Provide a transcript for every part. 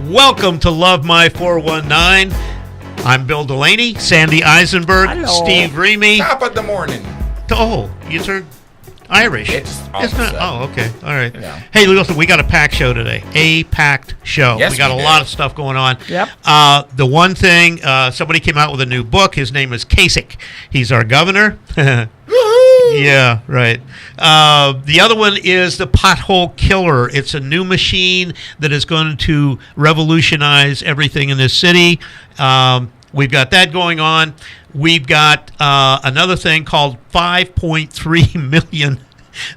Welcome to Love My 419. I'm Bill Delaney, Sandy Eisenberg, Hello. Steve Reamy. Top of the morning. Oh, you're Irish. It's all It's of a not. sudden. Oh, okay. All right. Yeah. Hey, listen, we got a packed show today. A packed show. Yes, we got we a did. lot of stuff going on. Yep. The one thing, somebody came out with a new book. His name is Kasich. He's our governor. Yeah, right. The other one is the Pothole Killer. It's a new machine that is going to revolutionize everything in this city. We've got that going on. We've got another thing called $5.3 million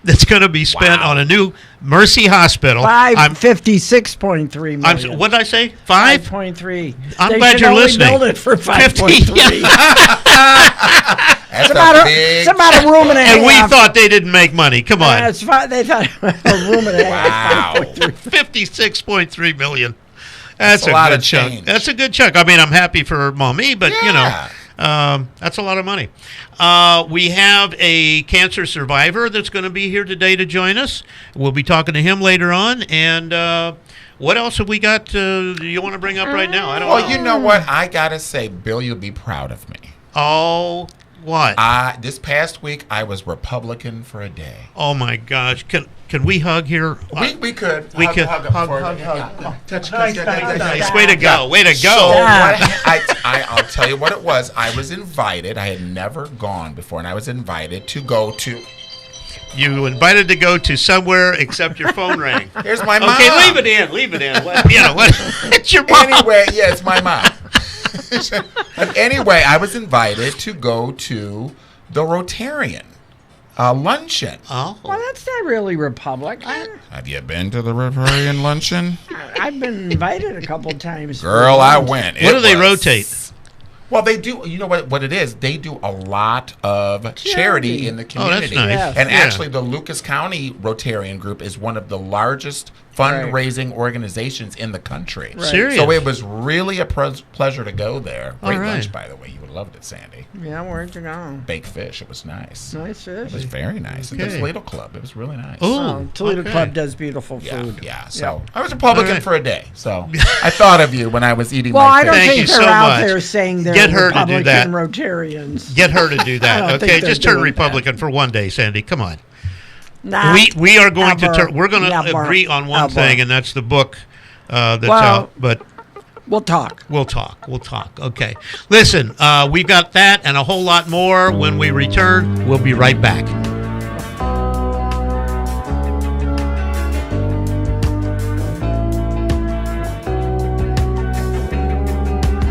that's going to be spent Wow. on a new Mercy Hospital. $56.3 million. What did I say? 5? 5.3. I'm They glad should you're only listening. build it for 5.3. That's It's about a room and a half. And we thought they didn't make money. Come on. That's fine. They thought a room and a half. Wow. 56.3 million. That's a lot good of chunk. change. That's a good chunk. I mean, I'm happy for Mommy, but Yeah. that's a lot of money. We have a cancer survivor that's going to be here today to join us. We'll be talking to him later on. And what else have we got? You want to bring up right now? I don't know. Well, you know what? I got to say, Bill, you'll be proud of me. Oh, what? This past week, I was Republican for a day. Oh my gosh! Can we hug here? We could. We could hug. Touch. Nice. Way to go! Way to So go! I'll tell you what it was. I was invited. I had never gone before, and I was invited to go to. You invited to go to somewhere except your phone rang. Here's my mom. Okay, leave it in. Leave it in. What, it's your mom. Anyway, yeah, it's my mom. But anyway, I was invited to go to the Rotarian luncheon. Oh. Well, that's not really Republican. Have you been to the Rotarian luncheon? I've been invited a couple times. Girl, I went. What do they rotate? Well, they do. You know what it is? They do a lot of charity in the Oh, that's community. nice. Yes. And Yeah. actually, the Lucas County Rotarian Group is one of the largest fundraising organizations in the country. Right. Serious? So it was really a pleasure to go there. Great All right. lunch, by the way. You would have loved it, Sandy. Yeah, where'd you go? Baked fish. It was nice. Nice It was fish. very nice. Okay. And the Toledo Club. It was really nice. Oh, Toledo okay. Club does beautiful Yeah, food. yeah. So I was Republican All right. for a day. So I thought of you when I was eating Well, my I don't fish. Thank you think they're so out much. there saying they're Get her to do Republican that. Rotarians. Get her to do I that. don't think Okay, they're just turn doing Republican for one day, Sandy. Come on. Not We are going to ever, we're going to never, agree on one ever. thing, and that's the book that's Well- out. But We'll talk. we'll talk. We'll talk. Okay. Listen, we've got that and a whole lot more when we return. We'll be right back.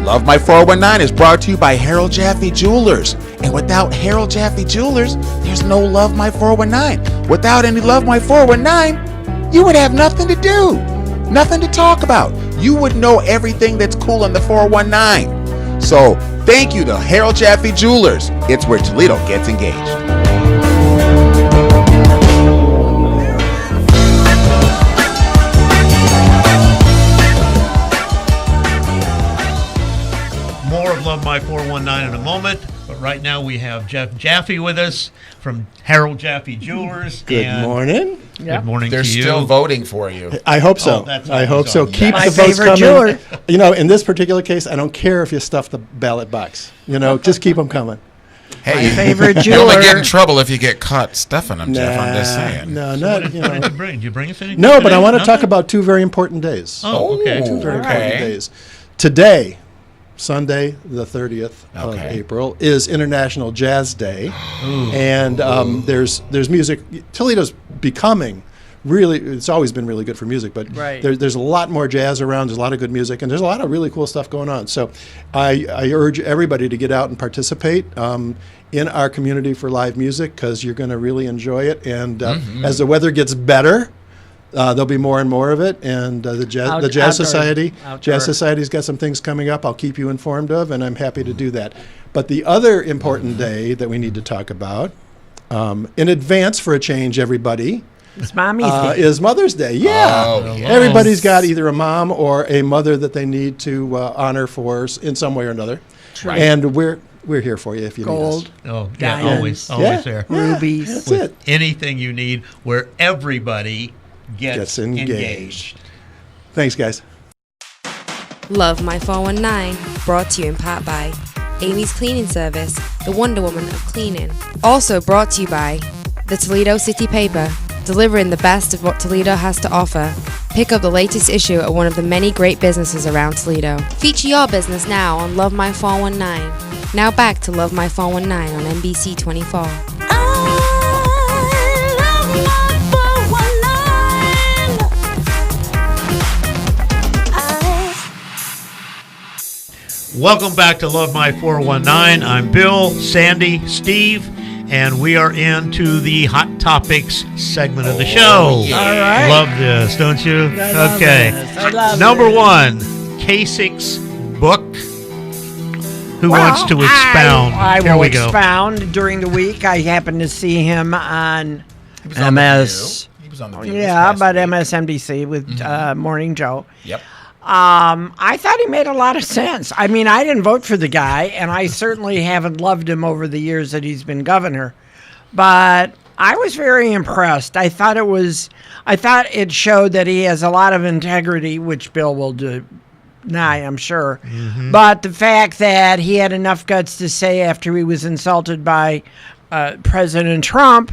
Love My 419 is brought to you by Harold Jaffe Jewelers. And without Harold Jaffe Jewelers, there's no Love My 419. Without any Love My 419, you would have nothing to do, nothing to talk about. You would know everything that's cool on the 419. So thank you to Harold Jaffe Jewelers. It's where Toledo gets engaged. More of Love My 419 in a moment, but right now we have Jeff Jaffe with us from Harold Jaffe Jewelers. Good and morning. Good morning They're to you. still voting for you. I hope so. Oh, that's I hope always so. on. Keep My the votes favorite coming. jeweler. You know, in this particular case, I don't care if you stuff the ballot box. You know, just keep them coming. Hey, My favorite you only get jeweler. in trouble if you get caught stuffing them, Jeff. I'm just saying. No, What not, did, you what did know. you bring? Did you bring us anything? No, but I today? want to talk Nothing? about two very important days. Oh, okay. Oh. Very Okay. important days. Today, Sunday, the 30th of Okay. April, is International Jazz Day. And there's music. Toledo's becoming really, it's always been really good for music, but Right. there's a lot more jazz around. There's a lot of good music, and there's a lot of really cool stuff going on. So I urge everybody to get out and participate in our community for live music, because you're going to really enjoy it. And as the weather gets better, there'll be more and more of it. And the Jazz Outdoor. Society, Outdoor. Jazz Society's got some things coming up. I'll keep you informed of, and I'm happy to do that. But the other important day that we need to talk about, in advance for a change, everybody, It's Mommy's Day. is Mother's Day. Yeah. Oh, yes. Everybody's got either a mom or a mother that they need to honor in some way or another. Right. And we're here for you if you Gold, need us. Oh, yeah, diamonds. always Yeah. there. rubies. That's With it. anything you need, where everybody gets Gets engaged. Thanks, guys. Love My 419, brought to you in part by Amy's Cleaning Service, the Wonder Woman of cleaning. Also brought to you by the Toledo City Paper, delivering the best of what Toledo has to offer. Pick up the latest issue at one of the many great businesses around Toledo. Feature your business now on Love My 419. Now back to Love My 419 on NBC 24. Welcome back to Love My 419. I'm Bill, Sandy, Steve, and we are into the Hot Topics segment of the show. All right. Love this, don't you? I love Okay. this. I love Number this. one, Kasich's book. Who wants to expound? I Here will we go. expound. During the week, I happened to see him on He was on MS. The View. He was on the View. this Yeah, past but week. MSNBC with Morning Joe. Yep. I thought he made a lot of sense. I mean, I didn't vote for the guy, and I certainly haven't loved him over the years that he's been governor. But I was very impressed. I thought it showed that he has a lot of integrity, which Bill will deny, I'm sure. But the fact that he had enough guts to say after he was insulted by President Trump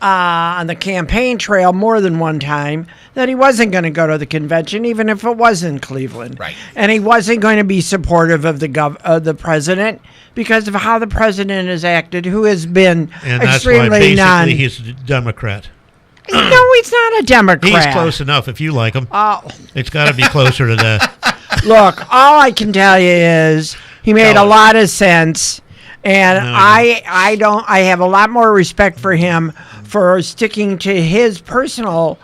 on the campaign trail more than one time that he wasn't going to go to the convention, even if it was in Cleveland. Right. And he wasn't going to be supportive of the president because of how the president has acted, who has been And that's why extremely basically he's a Democrat. No, he's not a Democrat. He's close enough if you like him. Oh, It's got to be closer to that. look, all I can tell you is he made Tell a us. lot of sense. And No, I have a lot more respect for him for sticking to his personal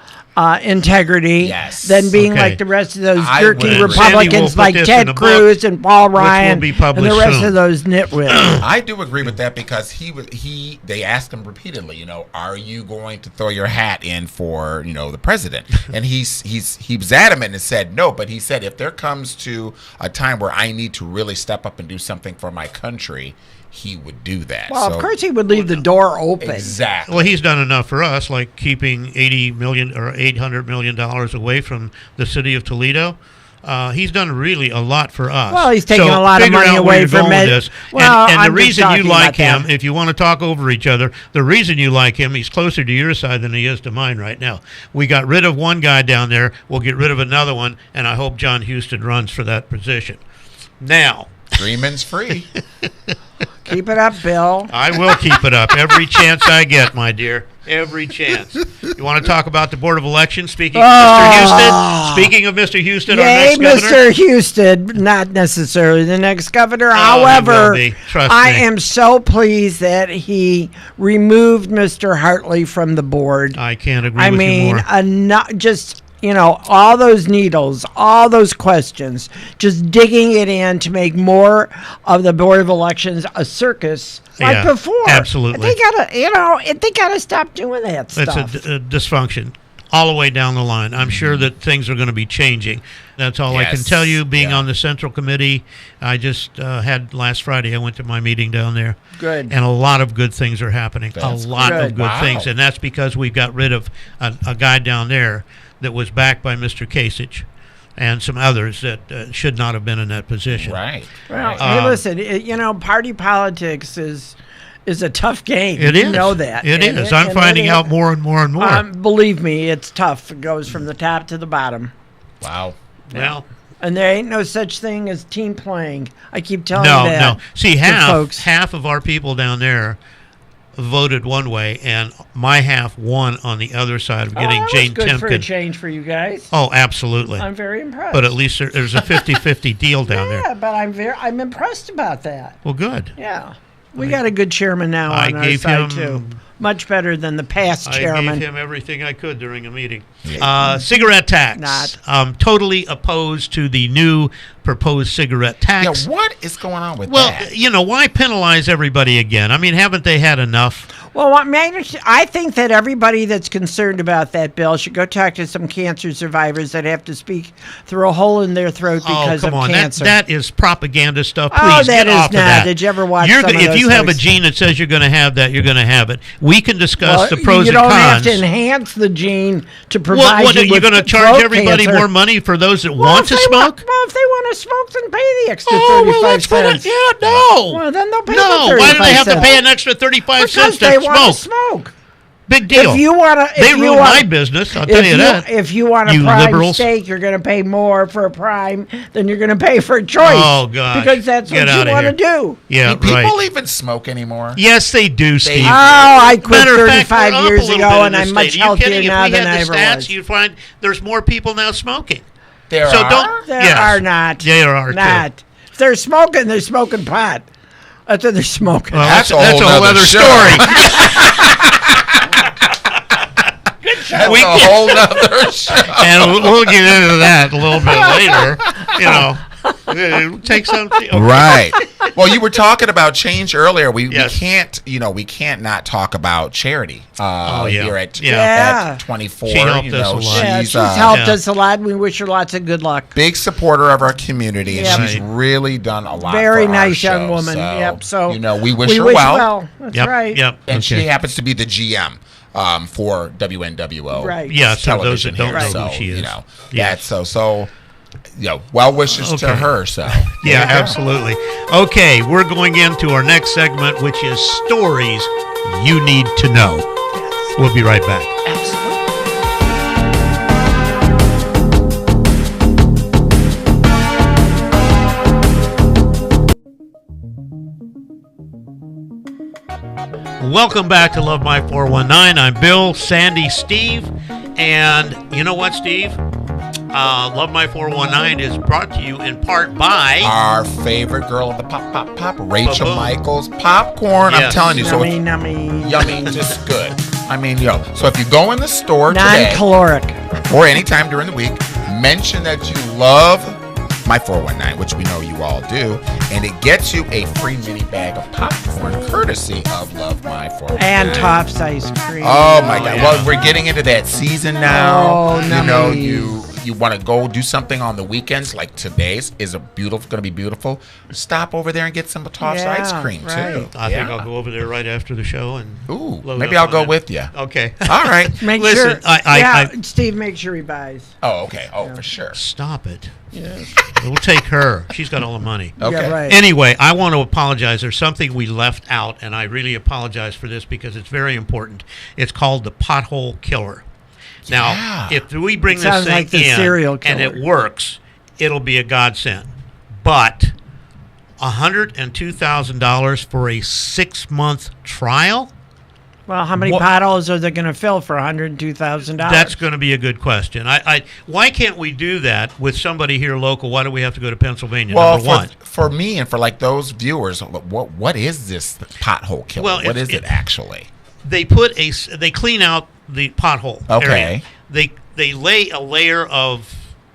integrity Yes. than being Okay. like the rest of those I jerky would agree. Republicans Sandy will like put this in Ted the book, Cruz and Paul Ryan be and the published rest soon. of those nitwits. I do agree with that because they asked him repeatedly, are you going to throw your hat in for, the president? And he was adamant and said no, but he said if there comes to a time where I need to really step up and do something for my country, he would do that. Well, So- of course he would leave the door open. Exactly. Well, he's done enough for us, like keeping $80 million or $800 million away from the city of Toledo. He's done really a lot for us. Well, he's taken So a lot of figure money out where away you're from going with it. this. Well, and I'm the just reason you talking like about him, that. if you want to talk over each other, the reason you like him, he's closer to your side than he is to mine right now. We got rid of one guy down there. We'll get rid of another one, and I hope John Houston runs for that position. Now, Dreaming's free. Keep it up, Bill. I will keep it up every chance I get, my dear. Every chance. You want to talk about the Board of Elections? Speaking of Mr. Houston. Speaking of Mr. Houston, our Yay, next governor. Mr. Houston, not necessarily the next governor. he However, will be. Trust I me. am so pleased that he removed Mr. Hartley from the board. I can't agree I with you mean, more. just, all those needles, all those questions, just digging it in to make more of the Board of Elections a circus like Yeah, before. absolutely. They gotta stop doing that It's stuff. a dysfunction all the way down the line. I'm sure that things are going to be changing. That's all I can Yes, tell you. Being yeah. on the Central Committee, I just had last Friday, I went to my meeting down there. Good. And a lot of good things are happening. That's a lot of good. good Wow. things. And that's because we got rid of a guy down there that was backed by Mr. Kasich and some others that should not have been in that position. Right. Well, right. hey, listen, party politics is a tough game. It You is. know that. It And is. I'm and finding it- out more and more and more. Believe me, it's tough. It goes from the top to the bottom. Wow. well, And there ain't no such thing as team playing. I keep telling no, you that. no. See, to folks. half of our people down there voted one way, and my half won on the other side of getting that Jane was good for a Timken. change for you guys. Oh, absolutely. I'm very impressed. But at least there's a 50-50 deal down yeah, there. but I'm impressed about that. Well, good. Yeah. We got a good chairman now I on our gave side, him- too. Much better than the past I chairman. gave him everything I could during a meeting. Cigarette tax. Not. I'm totally opposed to the new proposed cigarette Yeah, tax. what is going on with Well, that? why penalize everybody again? I mean, haven't they had enough? Well, I think that everybody that's concerned about that bill should go talk to some cancer survivors that have to speak through a hole in their throat because come of on. cancer. That is propaganda stuff. Please that get is off of not. that. Did you ever watch You're some of if those you have a folks? gene that says you're going to have that, you're going to have it. We can discuss the pros you and don't cons. have to enhance the gene to provide What you you're with going to charge throat everybody cancer. more money for those that Well, want if to they smoke? Well, if they want to smoke, then pay the extra Oh, 35 well, that's cents. no. Well, then they'll pay No, the 35 why do they have to cents? pay an extra 35 Because cents they to want smoke? to smoke. Big deal. If you want to, They ruined my business, I'll tell you that. If you want a You prime liberals. steak, you're going to pay more for a prime than you're going to pay for a choice. Oh, gosh. Because that's Get what you outta want to here. do. Yeah, Do people right. even smoke anymore? Yes, they do, Steve. Oh, I quit Matter of fact, 35 we're up a years little ago, bit in and this I'm much state. Are you kidding? healthier now If we than I had ever the stats, was. you'd find there's more people now smoking. There So are. don't. There yes. are not. There are not. too. If they're smoking pot. That's what they're smoking. Well, That's a that's whole a whole nother other show. story. That's We a can- whole nother show. And we'll get into that a little bit later. You know, it takes some. Okay. Right. Well, you were talking about change earlier. Yes. We can't not talk about charity. Yeah. Here at Yeah. 24. She helped us a lot. Yeah, She's she's helped yeah. us a lot, and we wish her lots of good luck. big supporter of our community, and Yep. she's really done a lot. Very for our nice young show. woman. Yep. So we wish her well. That's Yep. right. Yep. And she Okay. happens to be the GM for WNWO. Right. Yeah, so those television that don't here. know So, who she is. You know, Yes. that's so. Well wishes to Okay. her. So Yeah, absolutely. Okay, we're going into our next segment, which is stories you need to know. We'll be right back. Welcome back to Love My 419. I'm Bill, Sandy, Steve, and you know what, Steve? Love My 419 is brought to you in part by our favorite girl of the pop, Rachel Ba-boom. Michaels popcorn. I'm Yes. telling you, so Nummy, it's nummy. yummy, just good. I mean, so if you go in the store today Non-caloric. or anytime during the week, mention that you love my 419, which we know you all do, and it gets you a free mini bag of popcorn courtesy of Love My 419. And Tops ice cream. Oh my God! yeah. Well, we're getting into that season now. Oh, you know, nummies. you want to go do something on the weekends, like today's is going to be beautiful. Stop over there and get some Tops Yeah, ice cream right. too. I think I'll go over there right after the show and Ooh, load maybe up I'll on go it. with you. Okay. All right. Make Listen, sure. Steve, make sure he buys. Oh, okay. Oh, for sure. Stop it. Yeah. We'll take her. She's got all the money. Okay. Yeah, right. Anyway, I want to apologize. There's something we left out, and I really apologize for this because it's very important. It's called the pothole killer. Now, Yeah. if we bring It this sounds thing like the in serial and it killer. works, it'll be a godsend. But $102,000 for a 6-month trial? Well, how many What- potholes are they going to fill for $102,000? That's going to be a good question. Why can't we do that with somebody here local? Why do we have to go to Pennsylvania? Well, number one. for me and for like those viewers, what is this pothole killer? Well, what it's- is it actually? They clean out the pothole Okay. area. They lay a layer of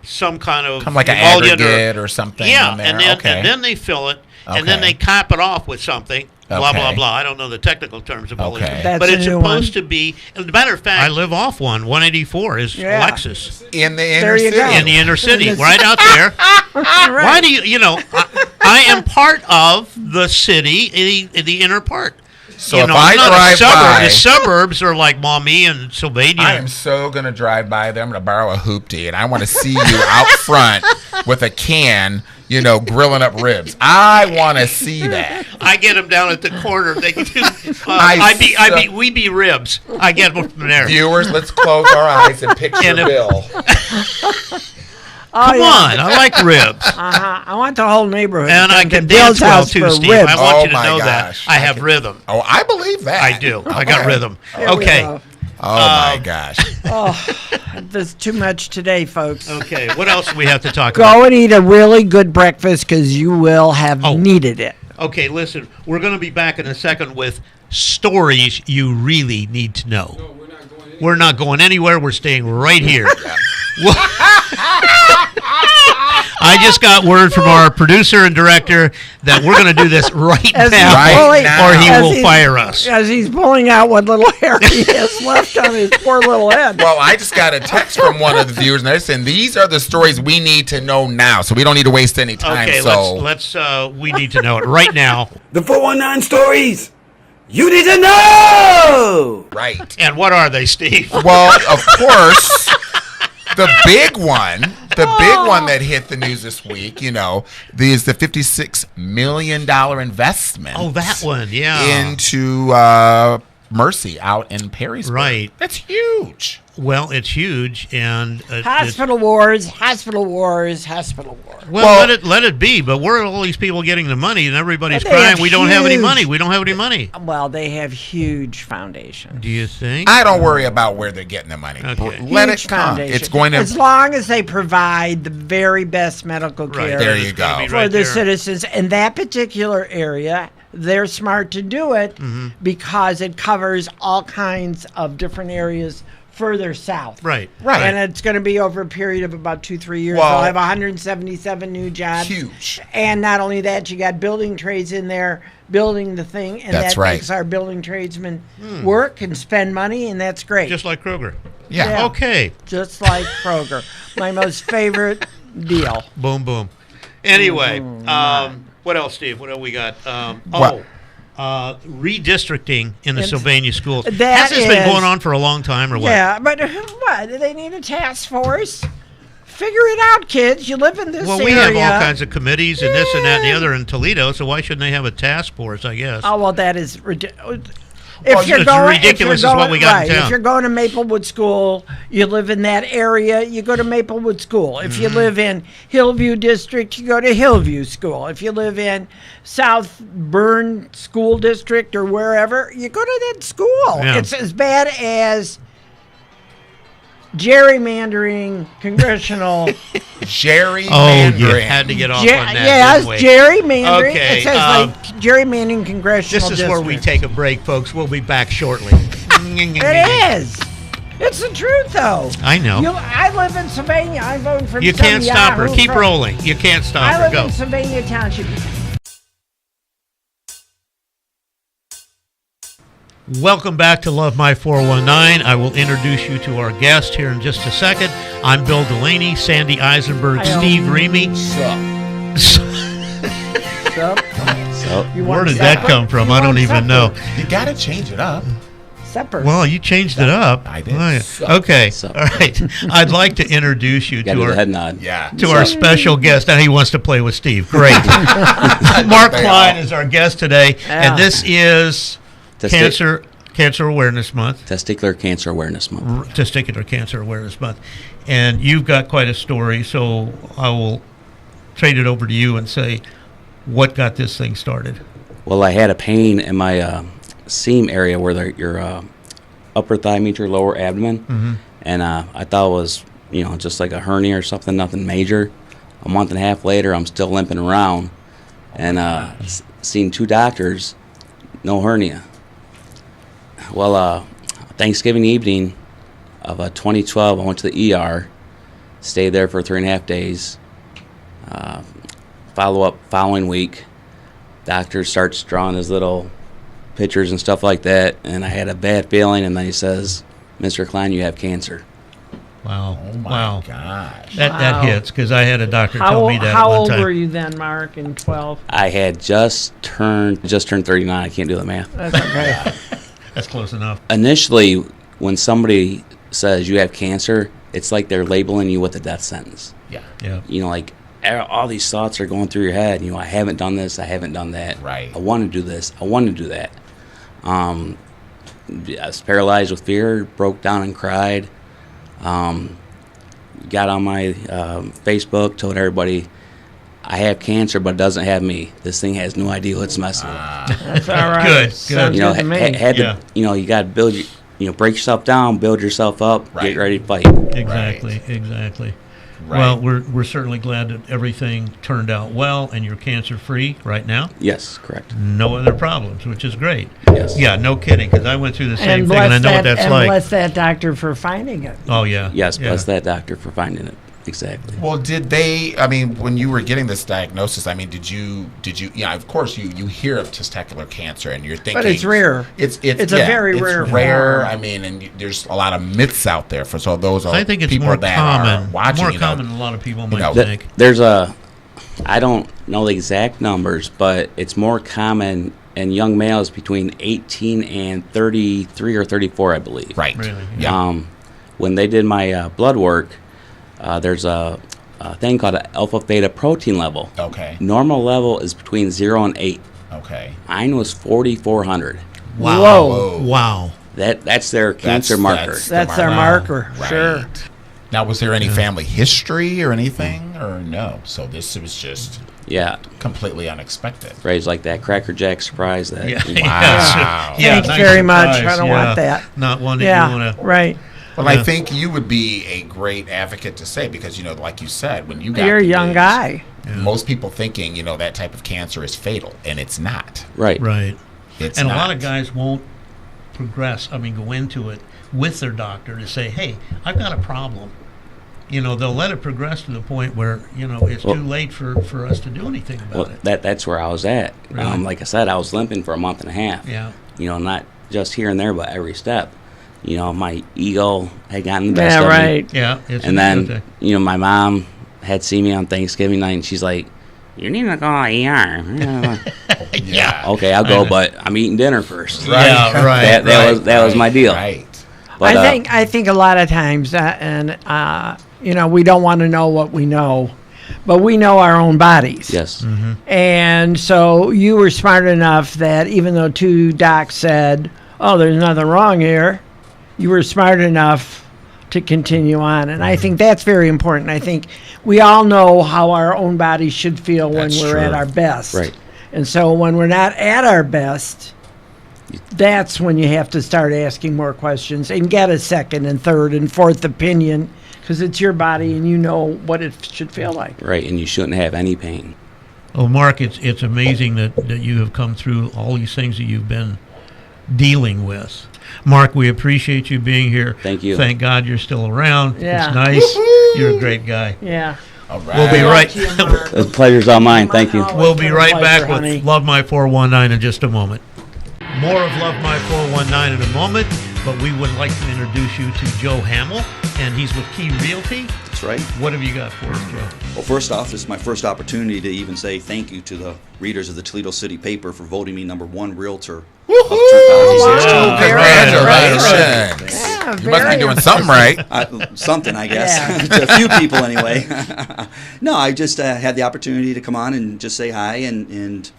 some kind of Come like an emollient aggregate or something. yeah, on there. and then they fill it, and then Okay. they cap it off with something. Blah blah Okay. blah. I don't know the technical terms of all Okay. this, That's but a it's new supposed one. to be. As a matter of fact, I live off 184 is Yeah. Lexus in the There inner you city. go. in the inner city, right out there. Why do you know? I am part of the city, the inner part. So you if know, I I'm not a drive suburb. by, The suburbs are like Maumee and Sylvania. I am so gonna drive by there. I'm gonna borrow a hoopty, and I want to see you out front with a can, grilling up ribs. I want to see that. I get them down at the corner. They do. We be ribs. I get them from there. Viewers, let's close our eyes and picture And if- Bill. Come on, I like ribs, I want the whole neighborhood. and to I come can to Bill's dance well house too, for Steve. ribs. I want Oh you to my know gosh. that I have rhythm. Oh, I believe that. I do. I got Okay. rhythm. There we Okay. go. Oh my gosh. There's too much today, folks. Okay. What else do we have to talk about? Go and eat a really good breakfast because you will have Oh. needed it. Okay, listen. We're going to be back in a second with stories you really need to know. We're not going anywhere. We're staying right here. I just got word from our producer and director that we're going to do this right As he's now, pulling- or he as will he's- fire us. As he's pulling out what little hair he has left on his poor little head. Well, I just got a text from one of the viewers, and they're saying these are the stories we need to know now, so we don't need to waste any time. Okay, so let's we need to know it right now. The 419 stories you need to know. right. And what are they, Steve? Well, of course, the big one that hit the news this week, is the $56 million investment. Oh, that one, yeah. Into Mercy out in Perrysburg. Right. That's huge. Well, it's huge, and Hospital wars, hospital wars, hospital wars. well, let it be. But where are all these people getting the money? And everybody's But they crying. have We don't have any huge- money. We don't have any money. Well, they have huge foundations. Do you think? I don't worry about where they're getting the money. Okay. Let Huge it come. foundation. It's going to. As long as they provide the very best medical Right care There you it's gonna go. be for right the there. citizens in that particular area. They're smart to do it because it covers all kinds of different areas further south. Right. Right. And it's going to be over a period of about 2-3 years. Well- They'll have 177 new jobs. Huge. And not only that, you got building trades in there building the thing, and That's that right. makes our building tradesmen work and spend money, and that's great. Just like Kroger. Yeah. Yeah. Okay. Just like Kroger, my most favorite deal. Boom, boom. Anyway, what else, Steve? What do we got? Redistricting in the It's- Sylvania schools. that Has this been is- going on for a long time, or what? Yeah, but what? Do they need a task force? Figure it out, kids. You live in this Well, area. we have all kinds of committees and this and that and the other in Toledo, so why shouldn't they have a task force, I guess? Oh well, that is ridiculous. Well, it's ridiculous is what we got in town. If you're going to Maplewood School, you live in that area, you go to Maplewood School. If you live in Hillview District, you go to Hillview School. If you live in South Bern School District or wherever, you go to that school. Yeah. It's as bad as gerrymandering congressional. Gerrymandering. Oh, you had to get off on that, Yes, didn't we? gerrymandering. Okay, It says like gerrymandering congressional This is where we districts. take a break, folks. We'll be back shortly. It is. It's the truth, though. I know. I live in Sylvania. I'm voting for You some can't stop her. Yahoo Keep pro- rolling. You can't stop I her. live Go. in Sylvania Township. Welcome back to Love My 419. I will introduce you to our guest here in just a second. I'm Bill Delaney, Sandy Eisenberg, Hi-yo. Steve Remy. Where did that come from? I don't even know. You got to change it up. Supper. Well, you changed it up. I did. Oh, yeah. Sup. Okay. Sup. All right. I'd like to introduce you Got to to do the head our nod. Yeah. to our special guest. Now he wants to play with Steve. Great. Mark Klein is our guest today, and this is Cancer Awareness Month. Testicular Cancer Awareness Month. Testicular Cancer Awareness Month. And you've got quite a story, so I will trade it over to you and say, what got this thing started? Well, I had a pain in my seam area where your upper thigh meets your lower abdomen, and I thought it was, just like a hernia or something, nothing major. A month and a half later, I'm still limping around, and seen 2 doctors, no hernia. Well, Thanksgiving evening of 2012, I went to the ER, stayed there for 3.5 days. Follow-up following week, doctor starts drawing his little pictures and stuff like that, and I had a bad feeling, and then he says, Mr. Klein, you have cancer. Wow. Oh my wow. gosh. That Wow. hits, because I had a doctor how tell me that how one old time. were you then, Mark, in 12? I had just turned 39. I can't do the math. That's okay. That's close enough. Initially, when somebody says you have cancer, it's like they're labeling you with a death sentence. Yeah. Yeah. Like all these thoughts are going through your head. I haven't done this. I haven't done that. Right. I want to do this. I want to do that. I was paralyzed with fear, broke down and cried. Got on my Facebook, told everybody, I have cancer, but it doesn't have me. This thing has no idea what's messing with me. That's all right. Good, Sounds good. good to me. Had Yeah. to, you got to build break yourself down, build yourself up, Right. get ready to fight. Exactly, exactly. Right. Well, we're certainly glad that everything turned out well and you're cancer-free right now. Yes, correct. No other problems, which is great. Yes. Yeah, no kidding, because I went through the same And thing, and I know what that, that's and like. bless that doctor for finding it. Oh, yeah. Yes, yeah. bless that doctor for finding it. Exactly. Well, did they? I mean, when you were getting this diagnosis, I mean, did you? Yeah, of course, you hear of testicular cancer, and you're thinking, But it's rare. It's a very rare It's rare. form. I mean, and there's a lot of myths out there for those. I think it's people more that common. are watching. More you know, common than a lot of people might know, think. There's I don't know the exact numbers, but it's more common in young males between 18 and 33 or 34, I believe. Right. Really? Yeah. When they did my blood work, there's a thing called an alpha theta protein level. Okay. Normal level is between 0 and 8. Okay. Mine was 4,400. Wow. Whoa. Wow. That's their cancer marker. That's our marker. Right. Sure. Now, was there any family history or anything, or no? So this was just Yeah, completely unexpected. raised like that Cracker Jack surprise. That Yeah. Wow. Yeah, Thanks nice very much. surprise. I don't want that. Not one that Yeah. you want to. Right. Well, Yeah. I think you would be a great advocate to say because, you know, like you said, when you got You're a the young news, guy. most people thinking, you know, that type of cancer is fatal, and it's not. Right. Right. It's And not. a lot of guys won't progress, go into it with their doctor to say, hey, I've got a problem. You know, they'll let it progress to the point where, it's too late for us to do anything about Well, it. that's where I was at. Really? Like I said, I was limping for a month and a half. Yeah. Not just here and there, but every step. My ego had gotten the best Yeah, of me. right. Yeah. It's And a- then, my mom had seen me on Thanksgiving night, and she's like, "You need to go ER." Yeah. Okay, I'll go, but I'm eating dinner first. Yeah, right. That was my deal. Right. But, I think a lot of times, we don't want to know what we know, but we know our own bodies. yes, Mm-hmm. And so you were smart enough that even though 2 docs said, "Oh, there's nothing wrong here," you were smart enough to continue on. And I think that's very important. I think we all know how our own bodies should feel when That's we're at true. our best. Right. And so when we're not at our best, that's when you have to start asking more questions and get a second and third and fourth opinion because it's your body and you know what it should feel like. right, and you shouldn't have any pain. Well, Mark, it's amazing that you have come through all these things that you've been dealing with. Mark, we appreciate you being here. Thank you. Thank God you're still around. Yeah. It's nice. You're a great guy. Yeah. All right. We'll be right. The pleasure's all mine. Thank you. Oh, We'll it's be been a right pleasure, back honey. with Love My 419 in just a moment. More of Love My 419 in a moment, but we would like to introduce you to Joe Hamill, and he's with Key Realty. That's right. What have you got for us, Joe? Well, first off, this is my first opportunity to even say thank you to the readers of the Toledo City paper for voting me #1 realtor of 2016. Wow. Congratulations. Yeah, You must be very doing something right. Something, I guess. To a few people, anyway. No, I just had the opportunity to come on and just say hi and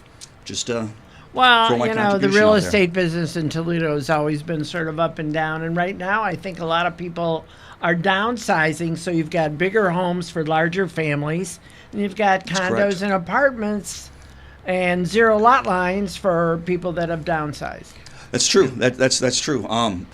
just Well, throw my the contribution real out there. estate business in Toledo has always been sort of up and down. And right now, I think a lot of people are downsizing. So you've got bigger homes for larger families, and you've got condos correct. and apartments and 0 lot lines for people that have downsized. That's true. That's true. But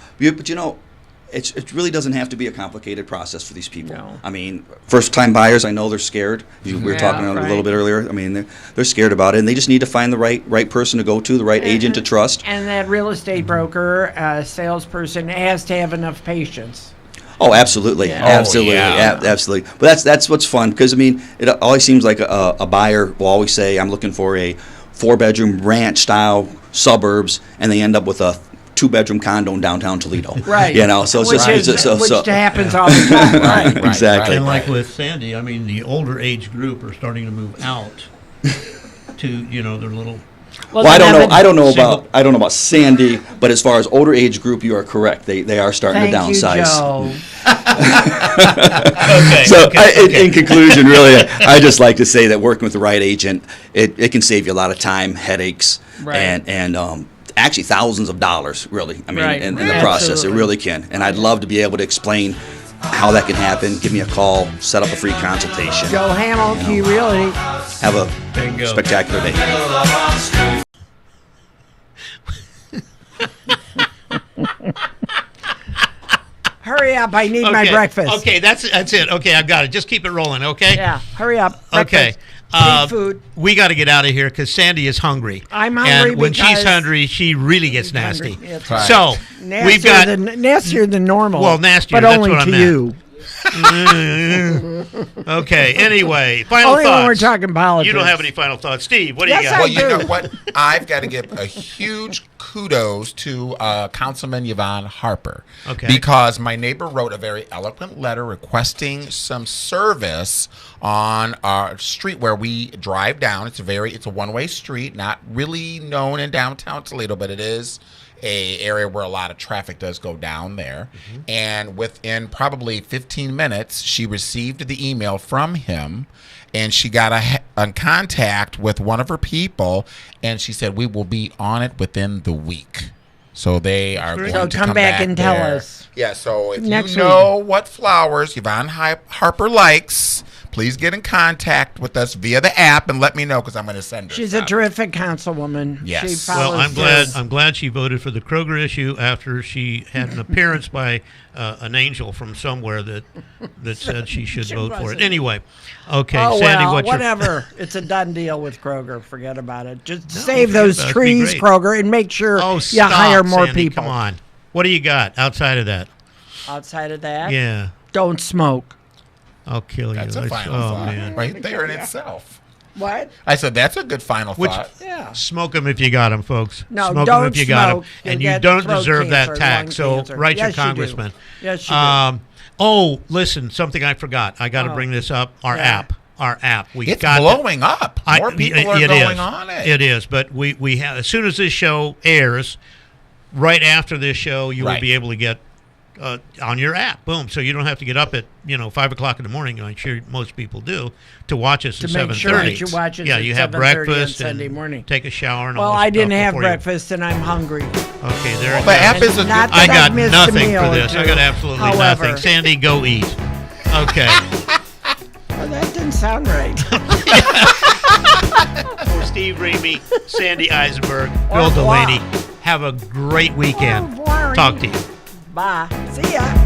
it really doesn't have to be a complicated process for these people. No. I mean, first-time buyers, I know they're scared. We were Yeah, talking a right. little bit earlier. I mean, they're scared about it, and they just need to find the right person to go to, the right agent to trust. And that real estate broker, salesperson has to have enough patience. Oh, absolutely, Yeah. absolutely, yeah. absolutely. But that's what's fun because I mean, it always seems like a buyer will always say, "I'm looking for a 4-bedroom ranch-style suburbs," and they end up with a 2-bedroom condo in downtown Toledo. Right. So it's which just happens all the time. Right. Right, Exactly. And like with Sandy, the older age group are starting to move out to, their little. Well, I don't know. I don't know single- about Sandy, but as far as older age group, you are correct. They are starting Thank to downsize. you, Joe. Okay. So, okay. in conclusion, really, I just like to say that working with the right agent, it can save you a lot of time, headaches, Right. and actually thousands of dollars, really. I mean, Right. in the process, it Absolutely. really can. And I'd love to be able to explain how that can happen. Give me a call, set up a free consultation. Joe Hamill, Key Realty. Have a Bingo. spectacular day. Hurry up, I need my breakfast. Okay, that's it. Okay, I've got it. Just keep it rolling, okay? Yeah, hurry up. Okay. Breakfast. Need food. We got to get out of here because Sandy is hungry. I'm hungry and when she's because- hungry, she really gets nasty. Hungry. That's right. So Nastier we've got nastier than normal. Well, nastier, but that's only what I to meant. you. Okay. Anyway, final Only thoughts. when we're talking politics. You don't have any final thoughts, Steve? What do Yes, you I got? Well, you do. know what? I've got to give a huge kudos to Councilman Yvonne Harper. Okay. Because my neighbor wrote a very eloquent letter requesting some service on our street where we drive down. It's a one-way street, not really known in downtown Toledo, but it is a area where a lot of traffic does go down there. And within probably 15 minutes, she received the email from him, and she got a contact with one of her people, and she said, we will be on it within the week. So they are going So to come back and tell there. us. Yeah, so if Next you know what flowers Yvonne Harper likes, please get in contact with us via the app and let me know, because I'm going to send her. She's a terrific councilwoman. Yes. She follows Well, I'm this. glad she voted for the Kroger issue after she had an appearance by an angel from somewhere that said she should She vote for it. wasn't. Anyway, okay, Oh, Sandy, well, what's your whatever. It's a done deal with Kroger. Forget about it. Just No, save forget those about it. It'd be trees, great. Kroger, and make sure Oh, you stop, hire more Sandy, people. Come on. What do you got outside of that? Outside of that, Yeah, don't smoke. I'll kill you. That's a final thought man. right there in itself. What? I said that's a good final thought. Yeah. Smoke them if you got them, folks. No, Smoke don't them if you got them. smoke. You'll And you get don't throat deserve that cancer, tax. lung So cancer. write your Yes, you do. congressman. Yes, you do. Oh, listen, something I forgot. I got to bring this up. Our app. We It's got blowing up. More people are it going is. on it. It is, but we have, as soon as this show airs, right after this show, you will Right. be able to get on your app. Boom. So you don't have to get up at 5 o'clock in the morning. I'm sure most people do to watch us To at make 7:30. sure that you watch us Yeah, at you have 7:30 on breakfast Sunday and morning. take a shower and Well, all this I didn't stuff have before you- breakfast, and I'm hungry. Okay, there it The goes. app is a Not good. I that got I've missed a nothing meal for or this. I two. got absolutely However- nothing. Sandy, go eat. Okay. Well, that didn't sound right. For Steve Reamy, Sandy Eisenberg, Au Bill revoir. Delaney, have a great weekend. Au revoir. Talk to you. Bye. See ya.